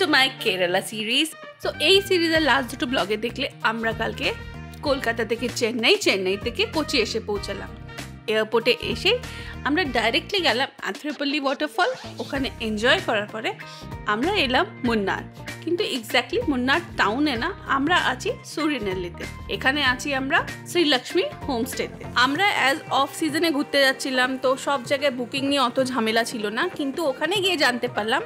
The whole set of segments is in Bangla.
To my Kerala series. So এই সিরিজের লাস্ট দুটো ব্লগে দেখলে আমরা কালকে কলকাতা থেকে চেন্নাই থেকে কোচি এসে পৌঁছালাম। এয়ারপোর্টে এসে আমরা ডাইরেক্টলি গেলাম আথ্রেপল্লি ওয়াটারফল। ওখানে এনজয় করার পরে আমরা এলাম মুন্নার, কিন্তু এক্স্যাক্টলি মুন্নার টাউনে না, আমরা আছি সুরিনেল্লিতে। এখানে আছি আমরা শ্রীলক্ষ্মী হোমস্টেতে। আমরা অ্যাজ অফ সিজনে ঘুরতে যাচ্ছিলাম, তো সব জায়গায় বুকিং নিয়ে অত ঝামেলা ছিল না, কিন্তু ওখানে গিয়ে জানতে পারলাম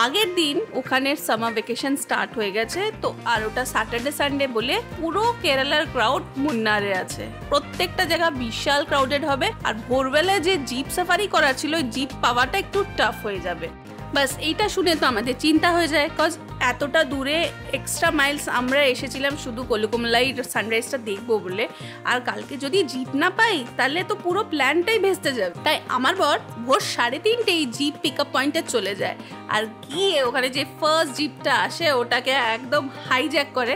আগের দিন ওখানের সামার ভ্যাকেশন স্টার্ট হয়ে গেছে। তো আর ওটা স্যাটারডে সানডে বলে পুরো কেরালার ক্রাউড মুন্নারে আছে। প্রত্যেকটা জায়গা বিশাল ক্রাউডেড হবে, আর ভোরবেলায় যে জিপ সাফারি করা ছিল জিপ পাওয়াটা একটু টাফ হয়ে যাবে। বাস এইটা শুনে তো আমাদের চিন্তা হয়ে যায়, কজ এতটা দূরে এক্সট্রা মাইলস আমরা এসেছিলাম শুধু কলুকুমলাই সানরাইজটা দেখবো বলে, আর কালকে যদি জিপ না পাই তাহলে তো পুরো প্ল্যানটাই ভেস্তে যাবে। তাই আমার বর ভোর 3:30 জিপ পিক আপ পয়েন্টে চলে যায়, আর গিয়ে ওখানে যে ফার্স্ট জিপটা আসে ওটাকে একদম হাইজ্যাক করে।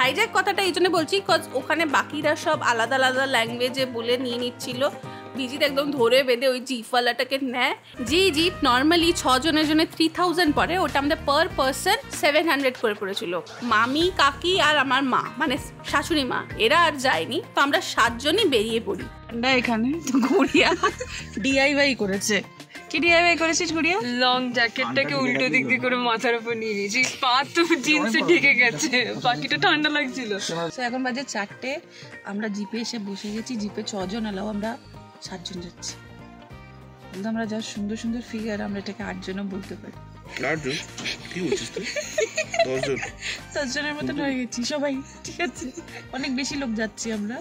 হাইজ্যাক কথাটা এই জন্য বলছি কজ ওখানে বাকিরা সব আলাদা আলাদা ল্যাঙ্গুয়েজে বলে নিয়ে নিচ্ছিল। বিজিত একদম ধরে বেঁধে ওই জিপওয়ালাটাকে নেয়। যে জিপ নর্মালি 6 জনের জন্য 3000 পড়ে, ওটা আমাদের পার পার্সন 700 করে পড়েছিল। মামি, কাকি আর আমার মা, মানে শাশুড়ি মা, এরা আর যায়নি। তো আমরা 7 জনই বেরিয়ে পড়ি। এখানে তো গুড়িয়া ডিআইওয়াই করেছে। কি ডিআইওয়াই করেছিস গুড়িয়া? লং জ্যাকেটটাকে উল্টো দিক দিয়ে করে মাথার উপর নিয়ে নিয়েছি, পা তো জিন্সে ঢেকে গেছে, বাকিটা ঠান্ডা লাগছিল। এখন বাজে 4টে, আমরা জিপে এসে বসে গেছি। জিপে 6 জন এলাও, আমরা 7 জন যাচ্ছি। কিন্তু আমরা যা সুন্দর সুন্দর ফিগার, আমরা এটাকে 8 জনও বলতে পারি। 8 জন? কি বলছিস তুই? 10 জন? 10 জনের মতন হয়ে গেছি সবাই, ঠিক আছে? অনেক বেশি লোক যাচ্ছি আমরা।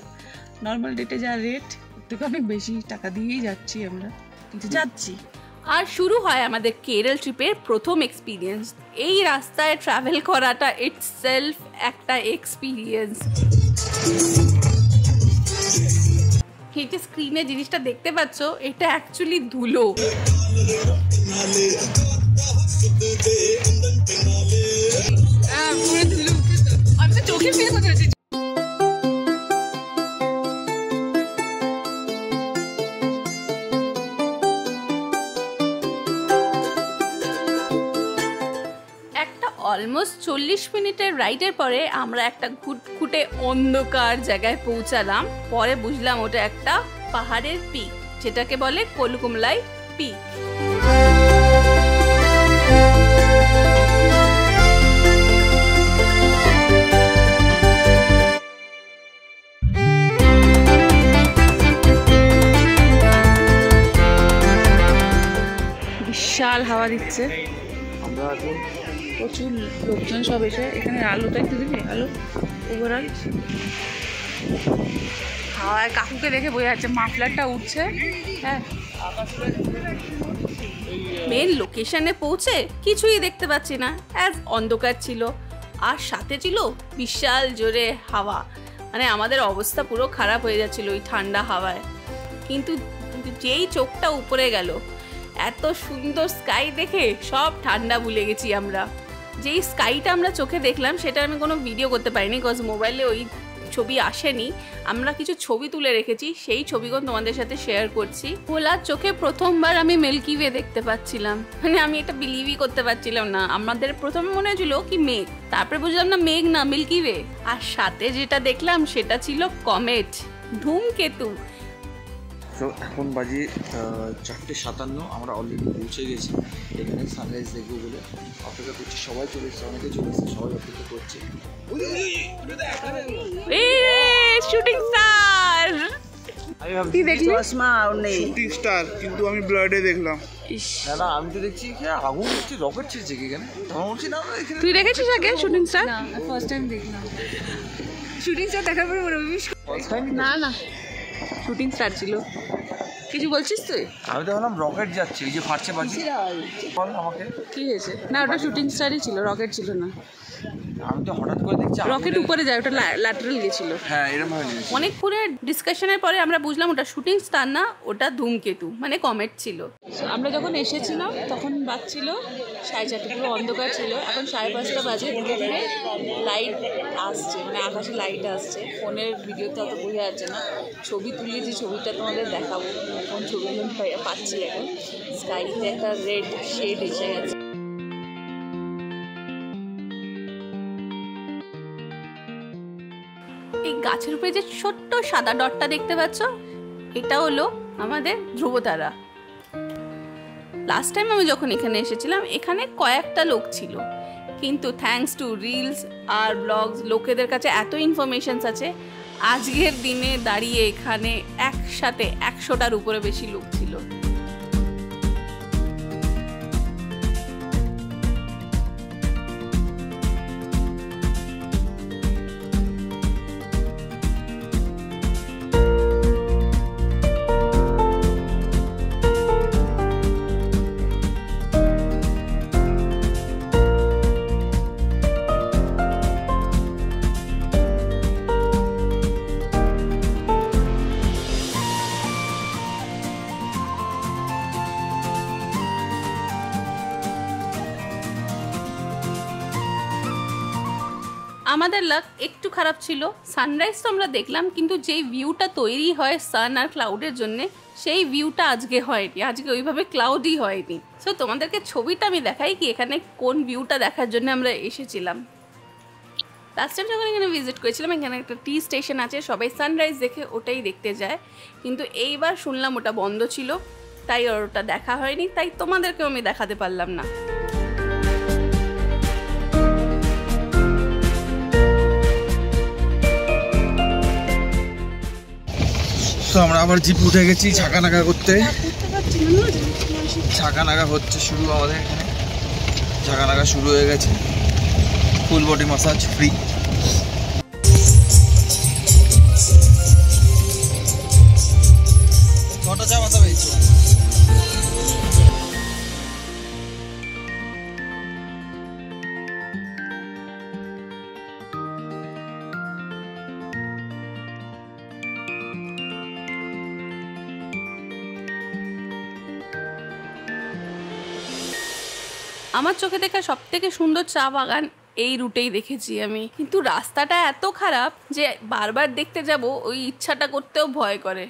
নর্মাল ডেটে যা রেট, থেকে অনেক বেশি টাকা দিয়েই যাচ্ছি আমরা, কিন্তু যাচ্ছি। আর শুরু হয় আমাদের কেরল ট্রিপের প্রথম এক্সপিরিয়েন্স। এই রাস্তায় ট্রাভেল করাটা ইটসেলফ একটা এক্সপিরিয়েন্স। এই যে স্ক্রিনে জিনিসটা দেখতে পাচ্ছ, এটা অ্যাকচুয়ালি ধুলো। আমি তো চোখে ফেলে কথা হচ্ছে। অলমোস্ট 40 মিনিটের রাইডের পরে আমরা একটা ঘুটঘুটে অন্ধকার জায়গায় পৌঁছালাম। পরে বুঝলাম ওটা একটা পাহাড়ের পিক, যেটাকে বলে কলুকুমলাই পিক। বিশাল হাওয়া দিচ্ছে। আমরা এখন প্রচুর লোকজন সব এসে, এখানে আলোটা একটু দিবি, আলো ওভারঅল হাওয়ায় কাকুকে দেখে বোঝা যাচ্ছে মাফলারটা উঠছে। হ্যাঁ, মেন লোকেশনে পৌঁছে কিছুই দেখতে পাচ্ছি না, অ্যাজ অন্ধকার ছিল, আর সাথে ছিল বিশাল জোরে হাওয়া। মানে আমাদের অবস্থা পুরো খারাপ হয়ে যাচ্ছিল ওই ঠান্ডা হাওয়ায়। কিন্তু যেই চোখটা উপরে গেল, এত সুন্দর স্কাই দেখে সব ঠান্ডা ভুলে গেছি আমরা। যেই স্কাইটা আমরা চোখে দেখলাম সেটা আমি কোনো ভিডিও করতে পারিনি, বিকজ মোবাইলে ওই ছবি আসেনি। আমরা কিছু ছবি তুলে রেখেছি, সেই ছবিগুলো তোমাদের সাথে শেয়ার করছি। খোলা চোখে প্রথমবার আমি মিল্কি ওয়ে দেখতে পাচ্ছিলাম, মানে আমি এটা বিলিভই করতে পারছিলাম না। আমাদের প্রথমে মনে হয়েছিল কি মেঘ, তারপরে বুঝলাম না মেঘ না, মিল্কি ওয়ে। আর সাথে যেটা দেখলাম সেটা ছিল কমেট, ধূমকেতু। তো এখন বাজে 4:57, আমরা অলরেডি পৌঁছে গেছি এখানে সানরাইজ দেখবো বলে। অপেক্ষা করছি, সবাই চলে এসছে, অনেকে চলে এসছে, সবাই অপেক্ষা করছে। শুটিং স্টার কি দেখলি? শুটিং স্টার, কিন্তু আমি ব্লাডে দেখলাম। না আমি তো দেখছি আগুন হচ্ছে, রকেট ছিড়ছে কি এখানে। তখন বলছি না, তুই দেখেছিস আগে শুটিং স্টার? না, ফার্স্ট টাইম দেখলাম শুটিং স্টার দেখার পরে মনে না না, শুটিং স্টার ছিল। কিছু বলছিস তুই? আমি তো ভাবলাম রকেট যাচ্ছে, এই যে ফাটছে বাজি। বল আমাকে কি হয়েছে? না, ওটা শুটিং স্টারই ছিল, রকেট ছিল না। আমি তো হঠাৎ করে দেখছি রকেট উপরে যায়, ওটা ল্যাটারাল গেছিল। হ্যাঁ, এরকম ভাবে নিয়েছি। অনেকক্ষণের ডিসকাশনের পরে আমরা বুঝলাম ওটা শুটিং স্টার না, ওটা ধূমকেতু, মানে কমেট ছিল। আমরা যখন এসেছিলাম তখন বাজছিল 4:30, পুরো অন্ধকার ছিল। এখন 5:30 বাজে, ধীরে ধীরে লাইট আসছে, মানে আকাশে লাইট আসছে। ফোনের ভিডিওতে অত বোঝা যাচ্ছে না, ছবি তুলে যে ছবিটা তোমাদের দেখাবো, কোন ছবিগুলো পাচ্ছি এখন। স্কাইতে একটা রেড শেড এসে গেছে। গাছের উপরে যে ছোট্ট সাদা ডটটা দেখতে পাচ্ছ, এটা হলো আমাদের ধ্রুবতারা। লাস্ট টাইম আমি যখন এখানে এসেছিলাম, এখানে কয়েকটা লোক ছিল, কিন্তু থ্যাঙ্কস টু রিলস আর ব্লগস লোকেদের কাছে এত ইনফরমেশনস আছে, আজকের দিনে দাঁড়িয়ে এখানে একসাথে 100টার উপরে বেশি লোক ছিল। আমাদের লাক একটু খারাপ ছিল, সানরাইজ তো আমরা দেখলাম, কিন্তু যেই ভিউটা তৈরি হয় সান আর ক্লাউডের জন্য, সেই ভিউটা আজকে হয়নি, আজকে ওইভাবে ক্লাউডই হয়নি। সো তোমাদেরকে ছবিটা আমি দেখাই কি এখানে কোন ভিউটা দেখার জন্য আমরা এসেছিলাম। লাস্ট টাইম যখন এখানে ভিজিট করেছিলাম, এখানে একটা টি স্টেশন আছে, সবাই সানরাইজ দেখে ওটাই দেখতে যায়, কিন্তু এইবার শুনলাম ওটা বন্ধ ছিল, তাই আর ওটা দেখা হয়নি, তাই তোমাদেরকেও আমি দেখাতে পারলাম না। তো আমরা আবার জিপ উঠে গেছি ঝাঁকানাকা করতে। ঝাঁকানাকা হচ্ছে শুরু, আমাদের এখানে ঝাঁকানাকা শুরু হয়ে গেছে। Full body massage free. কটা চা মাথা পেয়েছো? আমার চোখে দেখা সব থেকে সুন্দর চা বাগান এই রুটেই দেখেছি আমি, কিন্তু রাস্তাটা এত খারাপ যে বারবার দেখতে যাব ওই ইচ্ছাটা করতেও ভয় করে।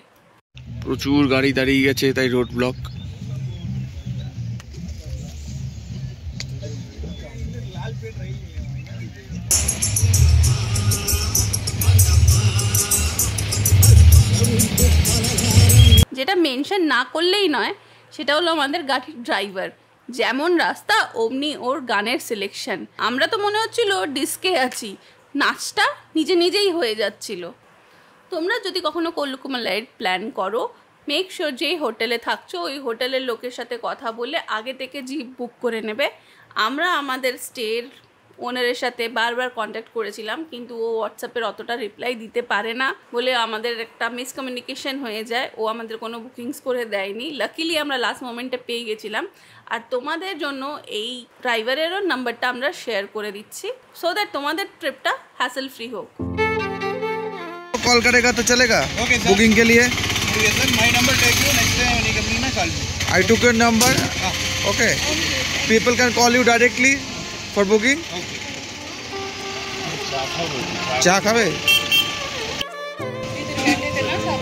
প্রচুর গাড়ি দাঁড়িয়ে গেছে, তাই রোড ব্লক। যেটা মেনশন না করলেই নয়, সেটা হলো আমাদের গাড়ির ড্রাইভার, যেমন রাস্তা অমনি ওর গানের সিলেকশন। আমরা তো মনে হচ্ছিল ডিস্কে আছি, নাচটা নিজে নিজেই হয়ে যাচ্ছিল। তোমরা যদি কখনো কল্লুকুমালাইয়ের প্ল্যান করো, মেক শিওর যেই হোটেলে থাকছো ওই হোটেলের লোকের সাথে কথা বলে আগে থেকে জিপ বুক করে নেবে। আমরা আমাদের স্টের ওনারের সাথে বারবার কন্ট্যাক্ট করেছিলাম, কিন্তু ও হোয়াটসঅ্যাপের অতটা রিপ্লাই দিতে পারে না বলে আমাদের একটা মিসকমিউনিকেশন হয়ে যায়, ও আমাদের কোনো বুকিংস করে দেয়নি। লাকিলি আমরা লাস্ট মোমেন্টে পেয়ে গেছিলাম, আর তোমাদের জন্য এই ড্রাইভারেরও নাম্বারটা আমরা শেয়ার করে দিচ্ছি, সো দ্যাট তোমাদের ट्रिपটা हैसल फ्री हो। कॉल करेगा तो चलेगा? ओके सर, बुकिंग के लिए। Okay sir, my number take you, next time when you coming ना call me. I took your number. Okay. People can call you directly for booking. চা খাবে?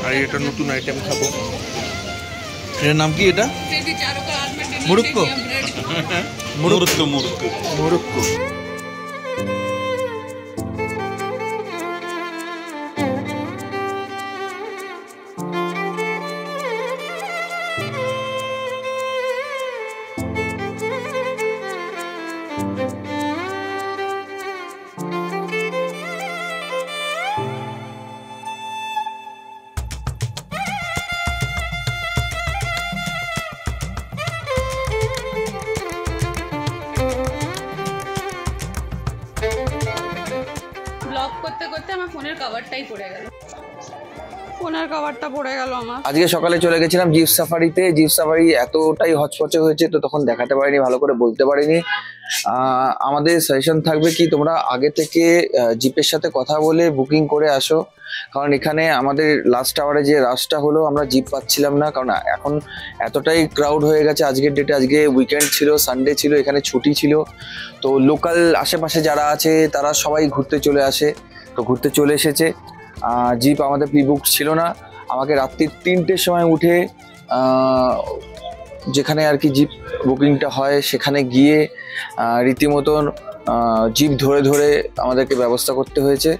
আর এটা নতুন আইটেম খাবো। এর নাম কি এটা? মুরুক্কো। মুরুক্কো মুরুক্কো মুরুক্কো। ব্লগ করতে করতে আমার ফোনের কভারটাই পড়ে গেল, ফোনের কভারটা পড়ে গেল আমার। আজকে সকালে চলে গেছিলাম জিপ সাফারিতে। জিপ সাফারি এতটাই হচপচে হয়েছে তো তখন দেখাতে পারিনি, ভালো করে বলতে পারিনি। আমাদের সাজেশন থাকবে কি তোমরা আগে থেকে জিপের সাথে কথা বলে বুকিং করে আসো, কারণ এখানে আমাদের লাস্ট আওয়ারে যে রাশটা হলো আমরা জিপ পাচ্ছিলাম না, কারণ এখন এতটাই ক্রাউড হয়ে গেছে আজকের ডেটে। আজকে উইকেন্ড ছিল, সানডে ছিল, এখানে ছুটি ছিল, তো লোকাল আশেপাশে যারা আছে তারা সবাই ঘুরতে চলে আসে, তো ঘুরতে চলে এসেছে। জিপ আমাদের প্রি বুক ছিল না, আমাকে রাত্রি 3টের সময় উঠে যেখানে আর কি জিপ বুকিংটা হয় সেখানে গিয়ে রীতিমতন জিপ ধরে ধরে আমাদেরকে ব্যবস্থা করতে হয়েছে।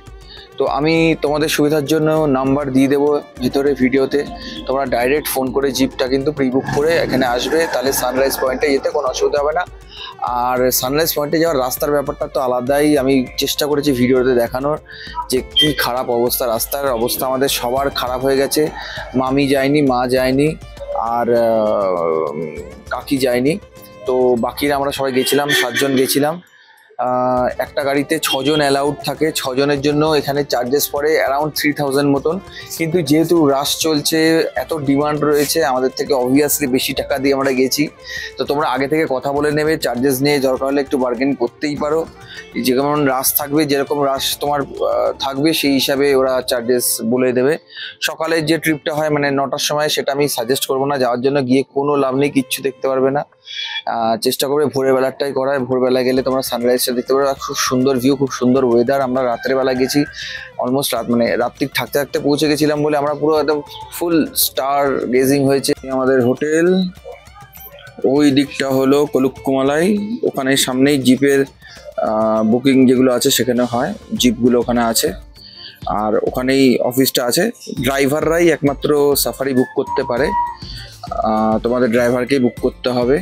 তো তো আমি তোমাদের সুবিধার জন্য নাম্বার দিয়ে দেবো ভিতরে ভিডিওতে, তোমরা ডাইরেক্ট ফোন করে জিপটা কিন্তু প্রি বুক করে এখানে আসবে, তাহলে সানরাইজ পয়েন্টে যেতে কোনো অসুবিধা হবে না। আর সানরাইজ পয়েন্টে যাওয়ার রাস্তার ব্যাপারটা তো আলাদাই, আমি চেষ্টা করেছি ভিডিওতে দেখানোর যে কী খারাপ অবস্থা, রাস্তার অবস্থা আমাদের সবার খারাপ হয়ে গেছে। মামি যায়নি, মা যায়নি, আর কাকি যায়নি, তো বাকিরা আমরা সবাই গেছিলাম, 7 জন গেছিলাম। একটা গাড়িতে 6 জন অ্যালাউড থাকে, 6 জনের জন্য এখানে চার্জেস পড়ে অ্যারাউন্ড 3000 মতন। কিন্তু যেহেতু রাশ চলছে, এত ডিমান্ড রয়েছে, আমাদের থেকে অবভিয়াসলি বেশি টাকা দিয়ে আমরা গেছি। তো তোমরা আগে থেকে কথা বলে নেবে, চার্জেস নিয়ে দরকার হলে একটু বার্গেন করতেই পারো। যেমন রাশ থাকবে, যেরকম রাশ তোমার থাকবে সেই হিসাবে ওরা চার্জেস বলে দেবে। সকালের যে ট্রিপটা হয় মানে 9টার সময়, সেটা আমি সাজেস্ট করবো না যাওয়ার জন্য, গিয়ে কোনো লাভ নেই, কিচ্ছু দেখতে পারবে না। চেষ্টা করবে ভোরের বেলাটাই করায়, ভোরবেলা গেলে তোমরা সানরাইজটা দেখতে পারবে, খুব সুন্দর ভিউ, খুব সুন্দর ওয়েদার। আমরা রাত্রের বেলা গেছি, অলমোস্ট রাত্রি থাকতে থাকতে পৌঁছে গেছিলাম বলে আমরা পুরো একদম ফুল স্টার গেজিং হয়েছে। আমাদের হোটেল ওই দিকটা হলো কলুকুমালাই, ওখানে সামনেই জিপের বুকিং যেগুলো আছে সেখানে হয়, জিপগুলো ওখানে আছে, আর ওখানেই অফিসটা আছে। ড্রাইভাররাই একমাত্র সাফারি বুক করতে পারে, তোমাদের ড্রাইভারকেই বুক করতে হবে।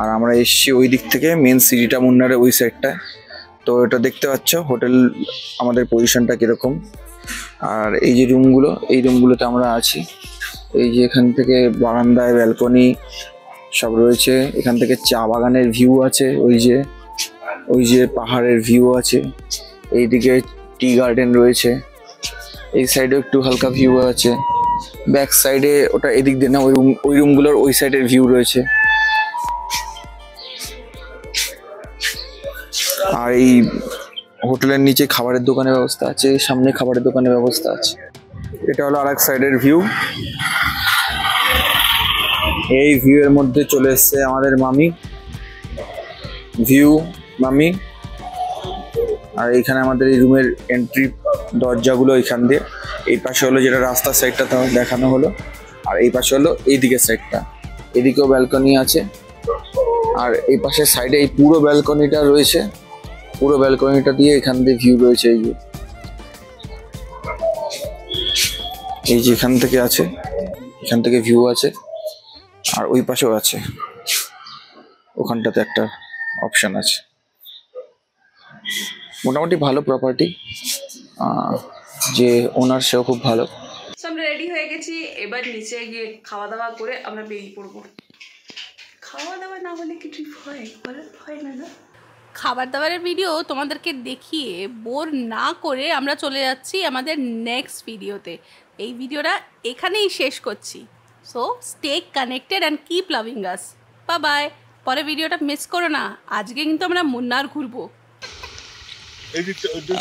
আর আমরা এসছি ওই দিক থেকে, মেন সিটিটা মুন্নারের ওই সাইডটায়। তো এটা দেখতে পাচ্ছ হোটেল আমাদের পজিশনটা কীরকম। আর এই যে রুমগুলো, এই রুমগুলোতে আমরা আছি। এই যে এখান থেকে বারান্দায় ব্যালকনি সব রয়েছে, এখান থেকে চা বাগানের ভিউ আছে, ওই যে পাহাড়ের ভিউ আছে, এইদিকে টি গার্ডেন রয়েছে, এই সাইডেও একটু হালকা ভিউ আছে, ব্যাক সাইডে ওটা এদিক দিয়ে না, ওই রুমগুলোর ওই সাইডের ভিউ রয়েছে। আর এই হোটেলের নিচে খাবারের দোকানের ব্যবস্থা আছে, সামনে খাবারের দোকানের ব্যবস্থা আছে। এটা হলো আরেক সাইডের ভিউ। এই ভিউ এর মধ্যে চলে এসছে আমাদের মামি, মামি। আর এইখানে আমাদের এই রুমের এন্ট্রি দরজাগুলো এইখান দিয়ে, এই পাশে হলো যেটা রাস্তার সাইডটা দেখানো হলো, আর এই পাশে হলো এই দিকের সাইডটা, এদিকেও ব্যালকনি আছে। আর এই পাশের সাইডে এই পুরো ব্যালকনিটা রয়েছে, পুরো ব্যালকনিটা দিয়ে এখান দিয়ে ভিউ রয়েছে। এই যে এখান থেকে আছে, এখান থেকে ভিউ আছে, আর ওই পাশেও আছে, ওখানটাতে একটা অপশন আছে। মোটামুটি ভালো প্রপার্টি, যে ওনার সেও খুব ভালো। আমরা রেডি হয়ে গেছি, এবার নিচে গিয়ে খাওয়া দাওয়া করে আমরা বেরিয়ে পড়বো। খাওয়া দাওয়া না হলে কি ট্রিপ হয়? হয় না। খাবার দাবারের ভিডিও তোমাদেরকে দেখিয়ে বোর না করে আমরা চলে যাচ্ছি আমাদের নেক্সট ভিডিওতে। এই ভিডিওটা এখানেই শেষ করছি। So stay connected and keep loving us. Bye. পরে ভিডিওটা মিস করো না। আজকে কিন্তু আমরা মুন্নার ঘুরবো।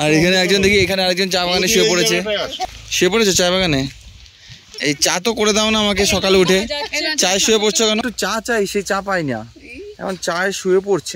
আর এখানে একজন দেখি, এখানে আরেকজন চা বাগানে শুয়ে পড়েছে চা বাগানে। এই চা তো করে দাও না আমাকে, সকালে উঠে চায় শুয়ে পড়ছো কেন? চা চাই, সেই চা পাই না, এখন চায় শুয়ে পড়ছে।